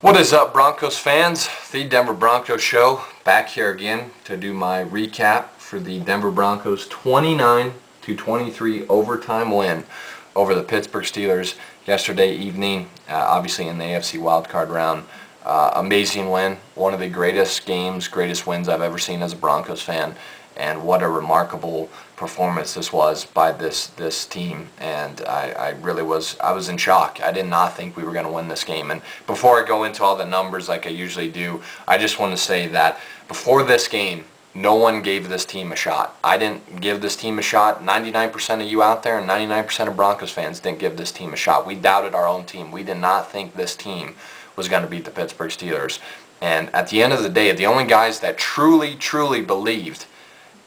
What is up, Broncos fans? The Denver Broncos show, back here again to do my recap for the Denver Broncos 29-23 overtime win over the Pittsburgh Steelers yesterday evening, obviously in the AFC wildcard round. Amazing win, one of the greatest games, greatest wins I've ever seen as a Broncos fan, and what a remarkable performance this was by this team. And I was in shock. I did not think we were going to win this game. And before I go into all the numbers like I usually do, I just want to say that before this game, no one gave this team a shot. I didn't give this team a shot. 99% of you out there and 99% of Broncos fans didn't give this team a shot. We doubted our own team. We did not think this team was going to beat the Pittsburgh Steelers. And at the end of the day, the only guys that truly believed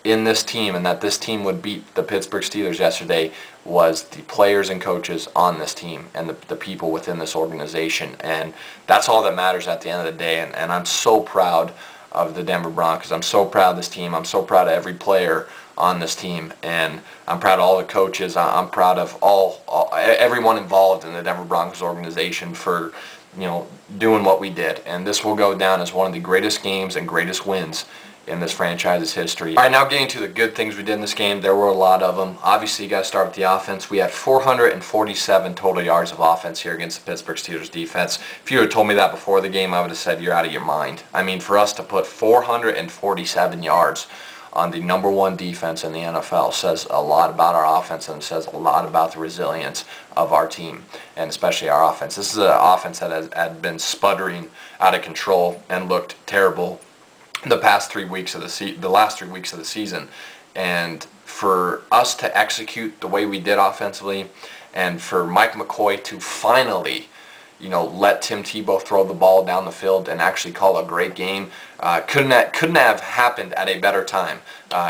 in this team and that this team would beat the Pittsburgh Steelers yesterday was the players and coaches on this team and the people within this organization. And that's all that matters at the end of the day. And I'm so proud of the Denver Broncos. I'm so proud of this team. I'm so proud of every player on this team, and I'm proud of all the coaches. I'm proud of everyone involved in the Denver Broncos organization for doing what we did. And this will go down as one of the greatest games and greatest wins in this franchise's history. All right, now getting to the good things we did in this game. There were a lot of them. Obviously, you got to start with the offense. We had 447 total yards of offense here against the Pittsburgh Steelers defense. If you had told me that before the game, I would have said you're out of your mind. I mean, for us to put 447 yards on the #1 defense in the NFL says a lot about our offense, and says a lot about the resilience of our team, and especially our offense. This is an offense that had been sputtering out of control and looked terrible the last 3 weeks of the season. And for us to execute the way we did offensively, and for Mike McCoy to finally let Tim Tebow throw the ball down the field and actually call a great game, couldn't have happened at a better time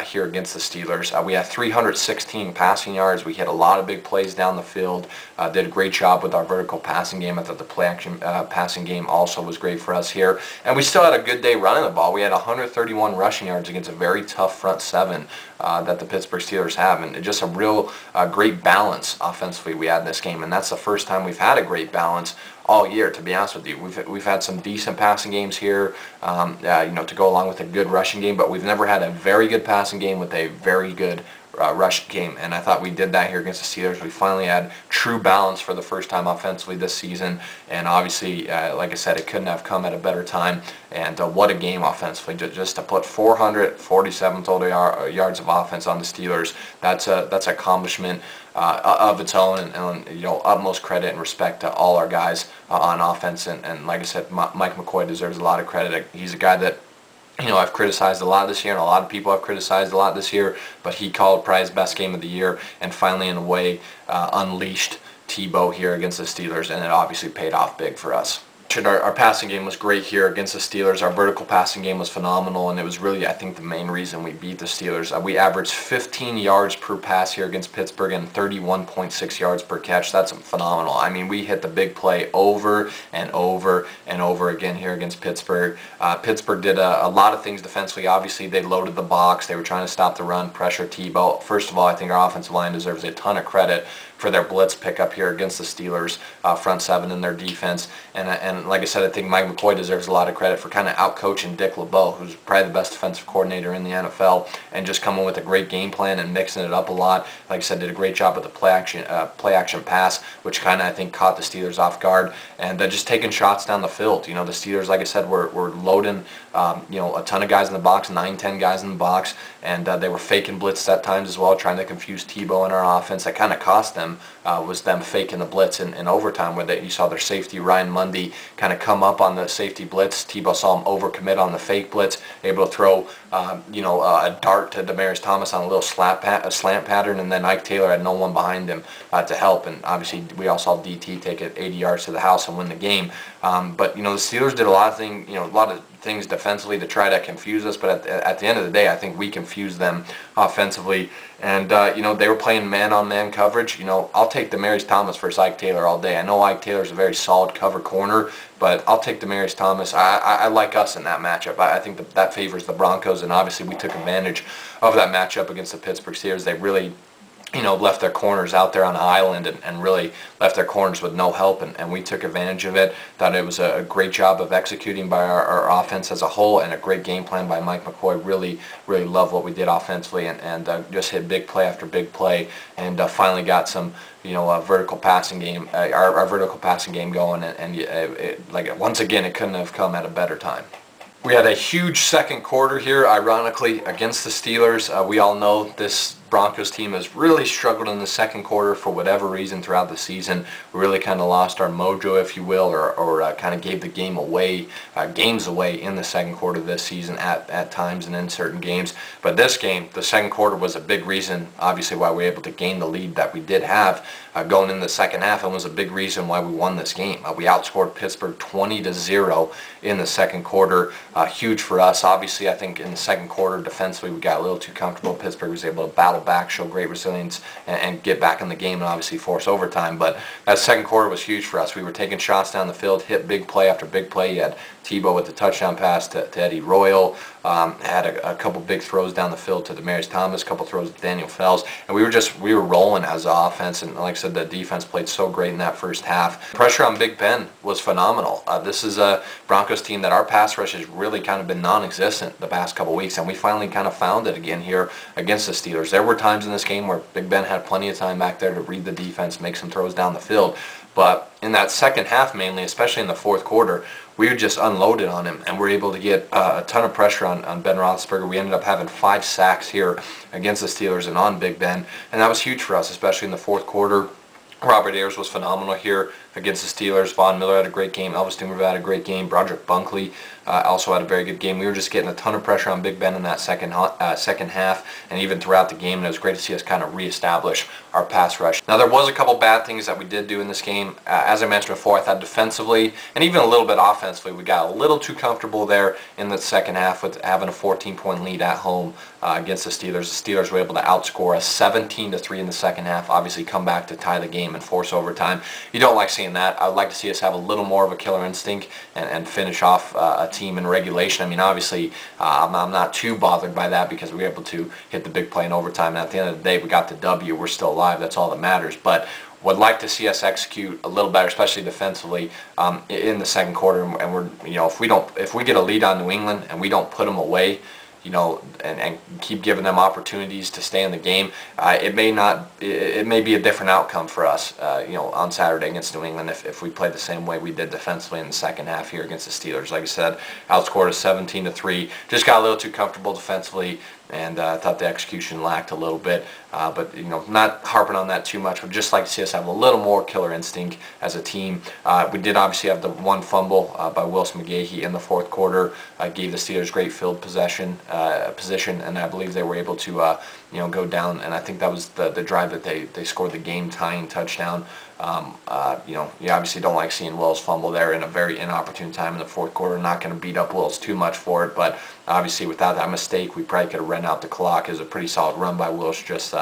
here against the Steelers. We had 316 passing yards. We hit a lot of big plays down the field. Did a great job with our vertical passing game. I thought the play action passing game also was great for us here. And we still had a good day running the ball. We had 131 rushing yards against a very tough front seven that the Pittsburgh Steelers have. And just a real great balance offensively we had in this game. And that's the first time we've had a great balance all year, to be honest with you. We've had some decent passing games here, to go along with a good rushing game, but we've never had a very good passing game with a very good rush game, and I thought we did that here against the Steelers. We finally had true balance for the first time offensively this season, and obviously, like I said, it couldn't have come at a better time. And what a game offensively! Just to put 447 total yards of offense on the Steelers, that's an accomplishment of its own, and utmost credit and respect to all our guys on offense. And like I said, Mike McCoy deserves a lot of credit. He's a guy that I've criticized a lot this year, and a lot of people have criticized a lot this year, but he called probably his best game of the year, and finally, in a way, unleashed Tebow here against the Steelers, and it obviously paid off big for us. Our passing game was great here against the Steelers. Our vertical passing game was phenomenal, and it was really, I think, the main reason we beat the Steelers. We averaged 15 yards per pass here against Pittsburgh and 31.6 yards per catch. That's phenomenal. I mean, we hit the big play over and over and over again here against Pittsburgh. Pittsburgh did a lot of things defensively. Obviously, they loaded the box. They were trying to stop the run, pressure Tebow. First of all, I think our offensive line deserves a ton of credit for their blitz pickup here against the Steelers, front seven in their defense. And like I said, I think Mike McCoy deserves a lot of credit for kind of out-coaching Dick LeBeau, who's probably the best defensive coordinator in the NFL, and just coming with a great game plan and mixing it up a lot. Like I said, did a great job with the play action pass, which kind of, I think, caught the Steelers off guard, and just taking shots down the field. The Steelers, like I said, were loading a ton of guys in the box, 9-10 guys in the box, and they were faking blitz at times as well, trying to confuse Tebow in our offense. That kind of cost them, was them faking the blitz in overtime, where you saw their safety, Ryan Mundy, kind of come up on the safety blitz. Tebow saw him overcommit on the fake blitz, able to throw a dart to Demaryius Thomas on a little slant pattern, and then Ike Taylor had no one behind him to help. And obviously, we all saw DT take it 80 yards to the house and win the game. But the Steelers did a lot of things defensively to try to confuse us, but at the end of the day, I think we confused them offensively. And they were playing man-on-man coverage. I'll take Demaryius Thomas versus Ike Taylor all day. I know Ike Taylor's a very solid cover corner, but I'll take Demaryius Thomas. I like us in that matchup. I think that favors the Broncos, and obviously we took advantage of that matchup against the Pittsburgh Steelers. They really left their corners out there on the island and really left their corners with no help, and we took advantage of it. Thought it was a great job of executing by our offense as a whole, and a great game plan by Mike McCoy. Really loved what we did offensively, and just hit big play after big play, and finally got some vertical passing game, our vertical passing game going, and like once again, it couldn't have come at a better time. We had a huge second quarter here, ironically, against the Steelers. We all know this Broncos team has really struggled in the second quarter for whatever reason throughout the season. We really kind of lost our mojo, if you will, or kind of gave the game away, games away in the second quarter this season at times and in certain games. But this game, the second quarter was a big reason, obviously, why we were able to gain the lead that we did have going into the second half, and was a big reason why we won this game. We outscored Pittsburgh 20-0 in the second quarter. Huge for us. Obviously, I think in the second quarter, defensively, we got a little too comfortable. Pittsburgh was able to battle back, show great resilience, and get back in the game and obviously force overtime. But that second quarter was huge for us. We were taking shots down the field, hit big play after big play. You had Tebow with the touchdown pass to Eddie Royal, had a couple big throws down the field to Demaryius Thomas, a couple throws to Daniel Fells, and we were rolling as an offense. And like I said, the defense played so great in that first half. Pressure on Big Ben was phenomenal. This is a Broncos team that our pass rush has really kind of been non-existent the past couple weeks, and we finally kind of found it again here against the Steelers. There were times in this game where Big Ben had plenty of time back there to read the defense, make some throws down the field. But in that second half mainly, especially in the fourth quarter, we were just unloaded on him, and we're able to get a ton of pressure on Ben Roethlisberger. We ended up having 5 sacks here against the Steelers and on Big Ben, and that was huge for us, especially in the fourth quarter. Robert Ayers was phenomenal here against the Steelers. Von Miller had a great game. Elvis Dumervil had a great game. Broderick Bunkley also had a very good game. We were just getting a ton of pressure on Big Ben in that second half, and even throughout the game. And it was great to see us kind of reestablish our pass rush. Now, there was a couple bad things that we did do in this game. As I mentioned before, I thought defensively and even a little bit offensively, we got a little too comfortable there in the second half with having a 14-point lead at home against the Steelers. The Steelers were able to outscore us 17-3 in the second half. Obviously, come back to tie the game and force overtime. You don't like seeing that. I'd like to see us have a little more of a killer instinct and finish off a team in regulation. I mean, obviously, I'm not too bothered by that because we were able to hit the big play in overtime. And at the end of the day, we got the W. We're still alive. That's all that matters. But would like to see us execute a little better, especially defensively, in the second quarter. And we're, if we get a lead on New England and we don't put them away, and keep giving them opportunities to stay in the game, it may be a different outcome for us, on Saturday against New England if we play the same way we did defensively in the second half here against the Steelers. Like I said, outscored us 17-3. Just got a little too comfortable defensively, and I thought the execution lacked a little bit. But not harping on that too much. Would just like to see us have a little more killer instinct as a team. We did obviously have the one fumble by Wilson McGahee in the fourth quarter. Gave the Steelers great field position, and I believe they were able to go down. And I think that was the drive that they scored the game-tying touchdown. You obviously don't like seeing Wills fumble there in a very inopportune time in the fourth quarter. Not going to beat up Wills too much for it, but obviously without that mistake, we probably could have run out the clock. It was a pretty solid run by Wills, just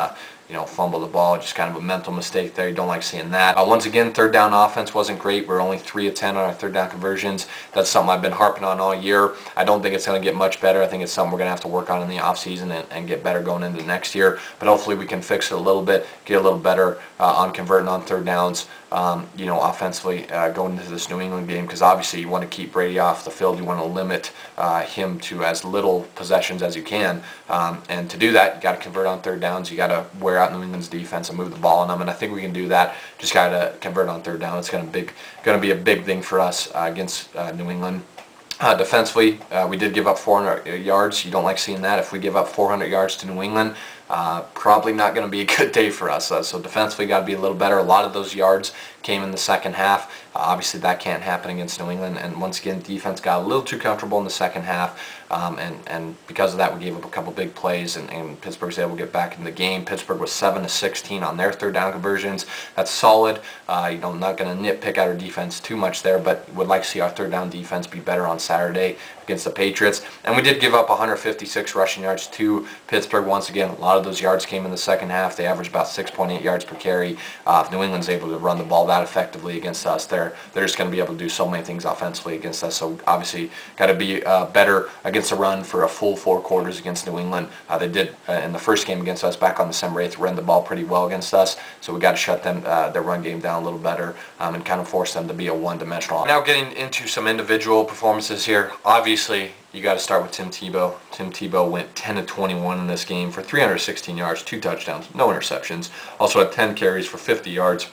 fumble the ball, just kind of a mental mistake there. You don't like seeing that. Once again, third down offense wasn't great. We're only 3 of 10 on our third down conversions. That's something I've been harping on all year. I don't think it's going to get much better. I think it's something we're going to have to work on in the offseason and get better going into next year. But hopefully we can fix it a little bit, get a little better on converting on third downs, offensively going into this New England game, because obviously you want to keep Brady off the field. You want to limit him to as little possessions as you can. And to do that, you got to convert on third downs. You got to wear out New England's defense and move the ball on them, and I think we can do that. Just got to convert on third down. It's going to be a big thing for us against New England. Defensively, we did give up 400 yards. You don't like seeing that. If we give up 400 yards to New England, probably not going to be a good day for us. So defensively got to be a little better. A lot of those yards came in the second half. Obviously that can't happen against New England, and once again defense got a little too comfortable in the second half, and because of that we gave up a couple big plays, and Pittsburgh was able to get back in the game. Pittsburgh was 7 of 16 on their third down conversions. That's solid. I'm not going to nitpick at our defense too much there, but would like to see our third down defense be better on Saturday against the Patriots. And we did give up 156 rushing yards to Pittsburgh. Once again, a lot of of those yards came in the second half. They averaged about 6.8 yards per carry. If New England's able to run the ball that effectively against us, they're just going to be able to do so many things offensively against us. So obviously got to be better against the run for a full 4 quarters against New England. They did in the first game against us back on December 8th, run the ball pretty well against us. So we got to shut them their run game down a little better and kind of force them to be a one-dimensional. Now getting into some individual performances here. Obviously, you got to start with Tim Tebow. Tim Tebow went 10 of 21 in this game for 316 yards, 2 touchdowns, no interceptions. Also had 10 carries for 50 yards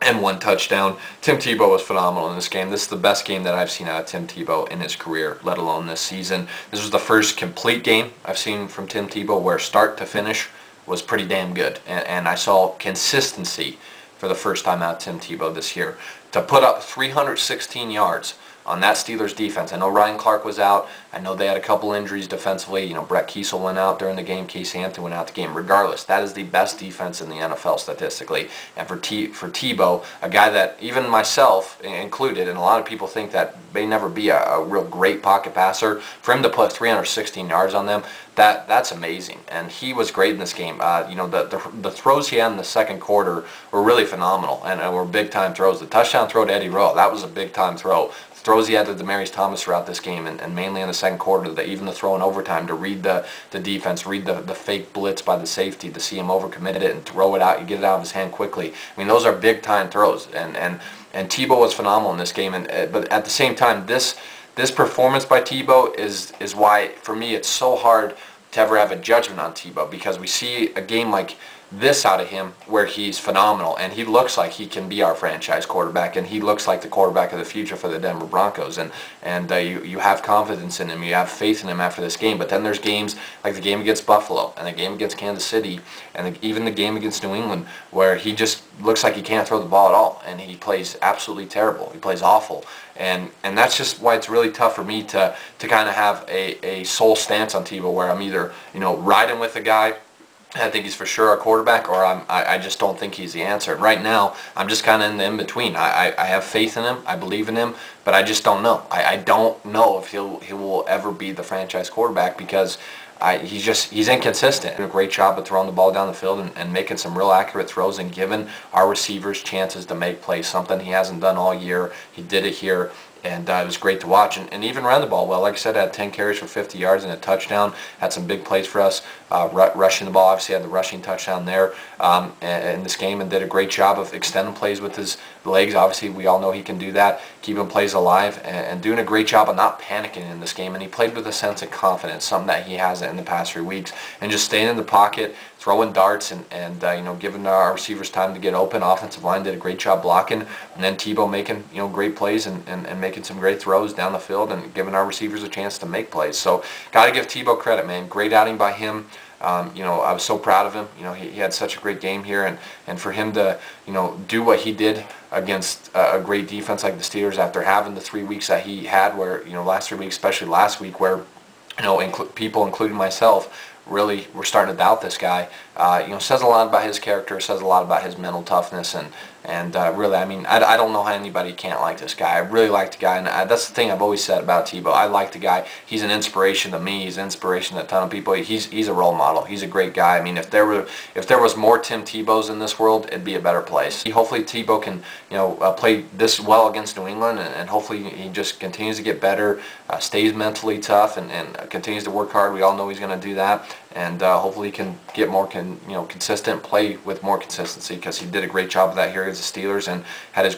and 1 touchdown. Tim Tebow was phenomenal in this game. This is the best game that I've seen out of Tim Tebow in his career, let alone this season. This was the first complete game I've seen from Tim Tebow where start to finish was pretty damn good. And I saw consistency for the first time out of Tim Tebow this year. To put up 316 yards on that Steelers defense. I know Ryan Clark was out. I know they had a couple injuries defensively. You know, Brett Kiesel went out during the game. Casey Hampton went out the game. Regardless, that is the best defense in the NFL statistically. And for Tebow, a guy that even myself included, and a lot of people think that may never be a real great pocket passer, for him to put 316 yards on them, that's amazing. And he was great in this game. You know, the throws he had in the second quarter were really phenomenal and were big-time throws. The touchdown throw to Eddie Rowe, that was a big-time throw. Throws he had to Demaryius Thomas throughout this game, and mainly in the second quarter, even the throw in overtime to read the defense, read the fake blitz by the safety, to see him overcommitted it and throw it out, you get it out of his hand quickly. I mean, those are big-time throws, and Tebow was phenomenal in this game. But at the same time, this performance by Tebow is why, for me, it's so hard to ever have a judgment on Tebow, because we see a game like this out of him where he's phenomenal and he looks like he can be our franchise quarterback, and he looks like the quarterback of the future for the Denver Broncos, and you have confidence in him, you have faith in him after this game. But then there's games like the game against Buffalo and the game against Kansas City and even the game against New England where he just looks like he can't throw the ball at all, and he plays absolutely terrible. He plays awful. And that's just why it's really tough for me to kind of have a sole stance on Tebow, where I'm either, you know, riding with the guy, I think he's for sure a quarterback, or I just don't think he's the answer. Right now, I'm just kind of in the in-between. I have faith in him, I believe in him, but I just don't know. I don't know if he will ever be the franchise quarterback, because he's inconsistent. Did a great job of throwing the ball down the field and making some real accurate throws and giving our receivers chances to make plays, something he hasn't done all year. He did it here. And it was great to watch, and even ran the ball well. Like I said, had 10 carries for 50 yards and a touchdown. Had some big plays for us, rushing the ball. Obviously had the rushing touchdown there in this game, and did a great job of extending plays with his legs. Obviously, we all know he can do that, keeping plays alive, and doing a great job of not panicking in this game. And he played with a sense of confidence, something that he hasn't in the past 3 weeks, and just staying in the pocket, throwing darts, and you know, giving our receivers time to get open. Offensive line did a great job blocking, and then Tebow making, you know, great plays and making some great throws down the field and giving our receivers a chance to make plays. So got to give Tebow credit, man. Great outing by him. You know, I was so proud of him. You know, he had such a great game here, and for him to, you know, do what he did against a great defense like the Steelers after having the 3 weeks that he had, where, you know, last 3 weeks, especially last week, where, you know, people, including myself, really were starting to doubt this guy. You know, says a lot about his character, says a lot about his mental toughness, and really, I mean, I don't know how anybody can't like this guy. I really like the guy, and that's the thing I've always said about Tebow. I like the guy. He's an inspiration to me. He's an inspiration to a ton of people. He's a role model. He's a great guy. I mean, if there was more Tim Tebows in this world, it'd be a better place. Hopefully Tebow can, you know, play this well against New England, and hopefully he just continues to get better, stays mentally tough, and continues to work hard. We all know he's going to do that, and hopefully he can get more consistent, play with more consistency, because he did a great job of that here against the Steelers and had his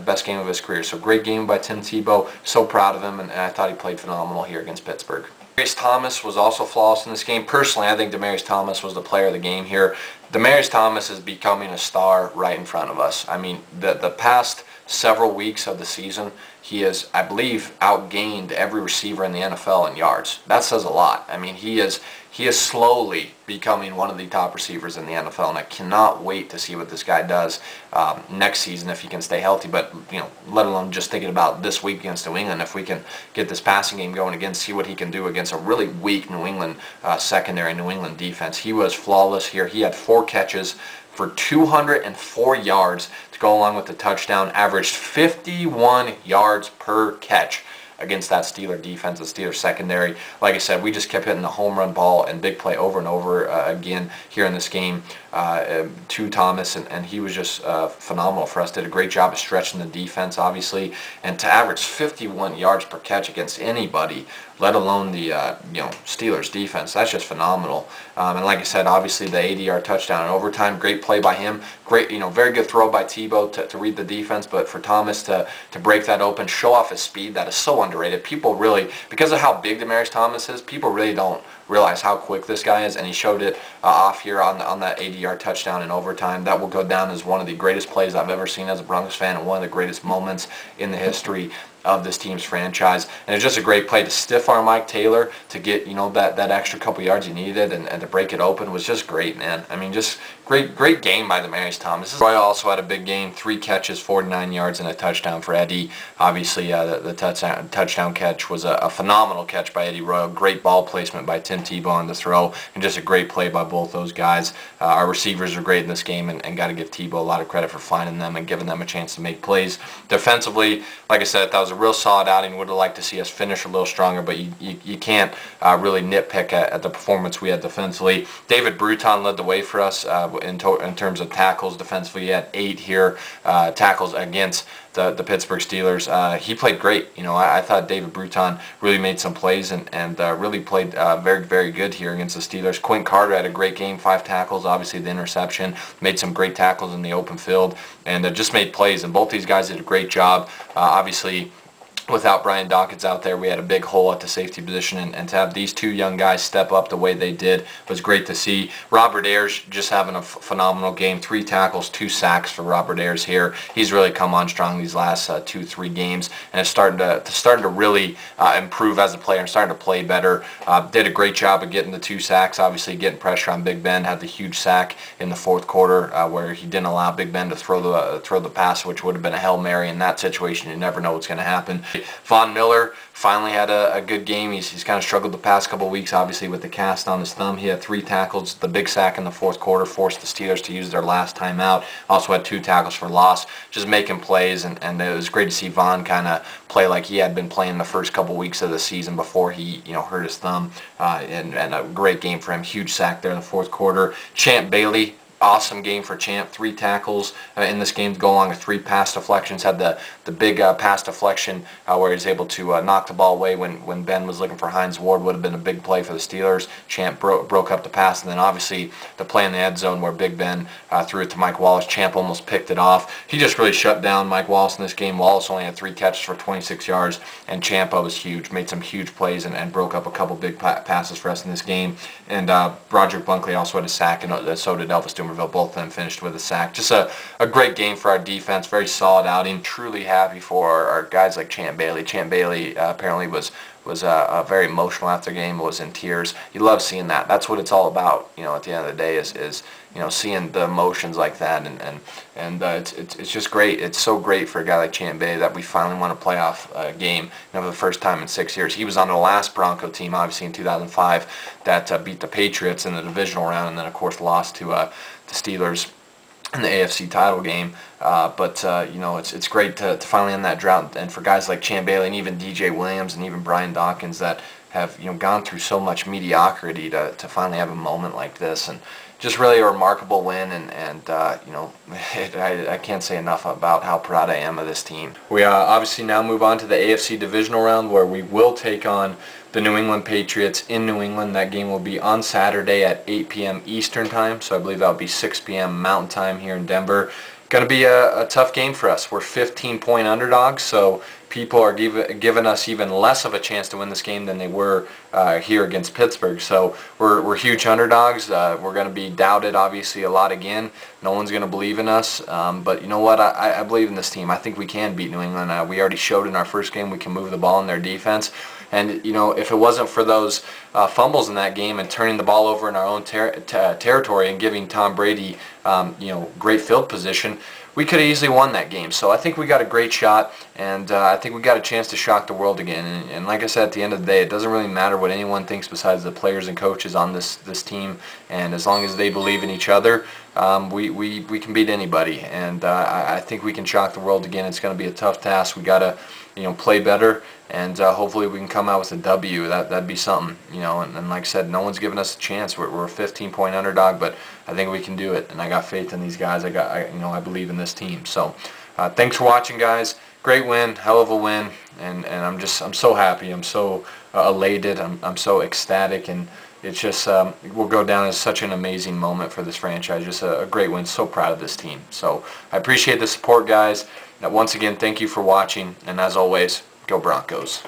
best game of his career. So great game by Tim Tebow. So proud of him, and I thought he played phenomenal here against Pittsburgh. Demaryius Thomas was also flawless in this game. Personally, I think Demaryius Thomas was the player of the game here. Demaryius Thomas is becoming a star right in front of us. I mean, the past several weeks of the season, he has, I believe, outgained every receiver in the NFL in yards. That says a lot. I mean, he is slowly becoming one of the top receivers in the NFL, and I cannot wait to see what this guy does next season if he can stay healthy. But, you know, let alone just thinking about this week against New England, if we can get this passing game going again, see what he can do against a really weak New England secondary, New England defense. He was flawless here. He had 4 catches for 204 yards to go along with the touchdown, averaged 51 yards per catch against that Steeler defense, the Steeler secondary. Like I said, we just kept hitting the home run ball and big play over and over again here in this game to Thomas, and he was just phenomenal for us. Did a great job of stretching the defense, obviously, and to average 51 yards per catch against anybody, let alone the Steelers defense. That's just phenomenal. And like I said, obviously the 80-yard touchdown in overtime, great play by him. Great, very good throw by Tebow to read the defense, but for Thomas to break that open, show off his speed, that is so underrated. People really, because of how big Demaryius Thomas is, people really don't realize how quick this guy is, and he showed it off here on that 80-yard touchdown in overtime. That will go down as one of the greatest plays I've ever seen as a Broncos fan, and one of the greatest moments in the history of this team's franchise. And it's just a great play to stiff arm Mike Taylor to get that extra couple yards he needed, and to break it open was just great, man. I mean, just great game by Demaryius Thomas. Roy also had a big game, 3 catches, 49 yards, and a touchdown for Eddie. Obviously, the touchdown catch was a phenomenal catch by Eddie Royal. Great ball placement by Tim Tebow on the throw, and just a great play by both those guys. Our receivers are great in this game, and got to give Tebow a lot of credit for finding them and giving them a chance to make plays. Defensively, like I said, that was a real solid outing. Would have liked to see us finish a little stronger, but you can't really nitpick at the performance we had defensively. David Bruton led the way for us in terms of tackles defensively. He had 8 here tackles against the Pittsburgh Steelers. He played great. I thought David Bruton really made some plays and really played very, very good here against the Steelers. Quinn Carter had a great game, 5 tackles, obviously the interception, made some great tackles in the open field, and just made plays, and both these guys did a great job. Obviously, without Brian Dawkins out there, we had a big hole at the safety position, and to have these 2 young guys step up the way they did was great to see. Robert Ayers just having a phenomenal game, 3 tackles, 2 sacks for Robert Ayers here. He's really come on strong these last 2-3 games, and is starting to really improve as a player and starting to play better. Did a great job of getting the 2 sacks, obviously getting pressure on Big Ben. Had the huge sack in the 4th quarter where he didn't allow Big Ben to throw the pass, which would have been a Hail Mary in that situation. You never know what's going to happen. Von Miller finally had a good game. He's kind of struggled the past couple of weeks, obviously, with the cast on his thumb. He had 3 tackles. The big sack in the 4th quarter forced the Steelers to use their last timeout. Also had 2 tackles for loss, just making plays, and it was great to see Von kind of play like he had been playing the first couple weeks of the season before he hurt his thumb, and a great game for him. Huge sack there in the 4th quarter. Champ Bailey, awesome game for Champ. 3 tackles in this game to go along with 3 pass deflections. Had the big pass deflection where he was able to knock the ball away when Ben was looking for Hines Ward. Would have been a big play for the Steelers. Champ broke up the pass, and then obviously the play in the end zone where Big Ben threw it to Mike Wallace. Champ almost picked it off. He just really shut down Mike Wallace in this game. Wallace only had 3 catches for 26 yards, and Champa was huge. Made some huge plays and broke up a couple big passes for us in this game. And Roderick Bunkley also had a sack, and so did Elvis Dumervil. Both of them finished with a sack. Just a great game for our defense. Very solid outing. Truly happy for our guys like Champ Bailey. Champ Bailey apparently was very emotional after the game. Was in tears. You love seeing that. That's what it's all about. At the end of the day, is seeing the emotions like that, and it's just great. It's so great for a guy like Champ Bailey that we finally won a playoff game for the first time in 6 years. He was on the last Bronco team, obviously in 2005, that beat the Patriots in the divisional round, and then of course lost to the Steelers in the AFC title game. But it's great to finally end that drought, and for guys like Champ Bailey and even DJ Williams and even Brian Dawkins that have gone through so much mediocrity to finally have a moment like this, and just really a remarkable win, and I can't say enough about how proud I am of this team. We obviously now move on to the AFC divisional round, where we will take on the New England Patriots in New England. That game will be on Saturday at 8 p.m. Eastern time, so I believe that will be 6 p.m. Mountain time here in Denver. Going to be a tough game for us. We're 15-point underdogs, so people are giving us even less of a chance to win this game than they were here against Pittsburgh. So we're huge underdogs. We're going to be doubted, obviously, a lot again. No one's going to believe in us. But you know what? I believe in this team. I think we can beat New England. We already showed in our first game we can move the ball in their defense. And if it wasn't for those fumbles in that game and turning the ball over in our own territory and giving Tom Brady great field position, we could have easily won that game. So I think we got a great shot, and I think we got a chance to shock the world again. And like I said, at the end of the day, it doesn't really matter what anyone thinks besides the players and coaches on this team. And as long as they believe in each other, we can beat anybody. And I think we can shock the world again. It's going to be a tough task. We got to play better, and hopefully we can come out with a W. That'd be something, and like I said, no one's given us a chance. We're a 15-point underdog, but I think we can do it, and I got faith in these guys. I believe in this team. So thanks for watching, guys. Great win, hell of a win, and I'm so happy. I'm so elated. I'm so ecstatic, and it's just will go down as such an amazing moment for this franchise. Just a great win. So proud of this team. So I appreciate the support, guys. Once again, thank you for watching, and as always, go Broncos.